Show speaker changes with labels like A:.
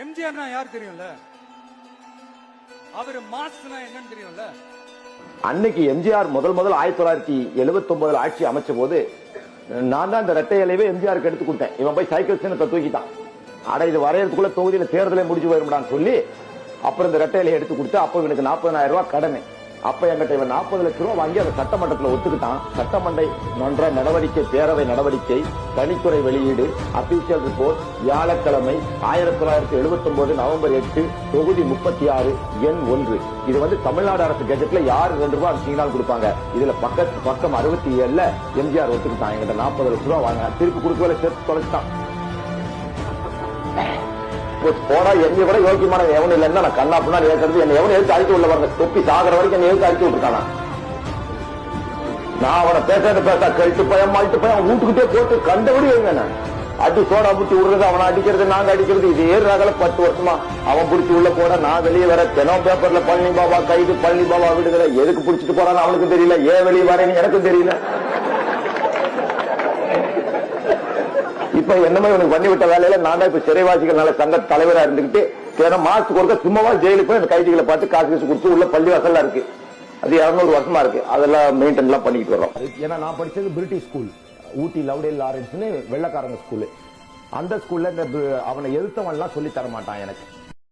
A: எம்ஜிஆர்னா யார் தெரியும்ல, அவரு மாஸ்னா என்னன்னு தெரியும்ல.
B: அன்னைக்கு எம்ஜிஆர் முதல் 1979 ஆட்சி அமைச்ச போது நான் தான் இந்த ரெட்டை இலையவே எம்ஜிஆருக்கு எடுத்து கொடுத்தேன். இவன் போய் சைக்கிள் சின்னத்தை தூக்கிட்டான். அட இது வரையறதுக்குள்ள தொகுதியில தேர்தலே முடிஞ்சு போயிருமான்னு சொல்லி அப்புறம் இந்த ரெட்டை இலையை எடுத்து கொடுத்து அப்ப இவனுக்கு 40,000 ரூபாய் கடனை. அப்ப என்கிட்ட இவன் 40 லட்சம் ரூபாய் வாங்கி அந்த சட்டமன்றத்தில் ஒத்துக்கிட்டான். சட்டமன்ற நடவடிக்கை, பேரவை நடவடிக்கை, தனித்துறை வெளியீடு, அபிஷியல் ரிப்போர்ட், வியாழக்கிழமை 1979 நவம்பர் 8, தொகுதி 36, எண் 1. இது வந்து தமிழ்நாடு அரசு கெஜெட்ல யாரு 2 ரூபாய் சிக்னல் கொடுப்பாங்க. இதுல பக்கம் 67 எம்ஜிஆர் ஒத்துக்கிட்டான். என்கிட்ட 40 லட்சம் ரூபாய் வாங்க, திருப்பி கொடுக்கல, சேர்த்து தொலைச்சிட்டான். போனா எங்க கூட யோக்கியமான எவனும் இல்லைன்னா நான் கண்ணா அப்படின்னா கேட்கறது என்ன எவனும் எழுத்து அழிக்க உள்ள வரங்க தொப்பி சாகிற வரைக்கும் என்ன எழுத்து அழிக்க விட்டுருக்கானா. நான் அவனை பேச கழித்து பயம் மாட்டு போய் அவன் வீட்டுக்கிட்டே போட்டு கண்டபடி வைங்க. அடி சோடா புட்டி விடுறது, அவனை அடிக்கிறது, நாங்க அடிக்கிறது, இது ஏறுறாங்கல 10 வருஷமா. அவன் பிடிச்சி உள்ள போட, நான் வெளியே வர, தினம் பேப்பர்ல பழனி பாபா கைது, பழனி பாபா விடுதலை. எதுக்கு பிடிச்சிட்டு போறான்னு அவனுக்கும் தெரியல, ஏன் வெளியே வரேன்னு எனக்கும் தெரியல. இப்ப என்னமே இவனுக்கு பண்ணிவிட்ட வேலையில நான் தான் இப்ப சிறைவாசிகள் நல்ல சங்க தலைவரா இருந்துகிட்டு மாசத்துக்கு ஒருக்க சும்மாவா ஜெயிலுக்கு போய் அந்த கைதிகளை பார்த்து காசு கொடுத்து உள்ள பள்ளி வாசல்ல இருக்கு. அது 200 வருஷமா இருக்கு. அதெல்லாம் மெயின்டைன் எல்லாம் பண்ணிட்டு வரோம். ஏன்னா நான் படிச்சது பிரிட்டிஷ் ஸ்கூல், ஊட்டி லவ்டேல் லாரன்ஸ் வெள்ளக்காரங்க ஸ்கூலு. அந்த ஸ்கூல்ல இந்த அவனை எதிர்த்தவன் எல்லாம் சொல்லி தர மாட்டான் எனக்கு.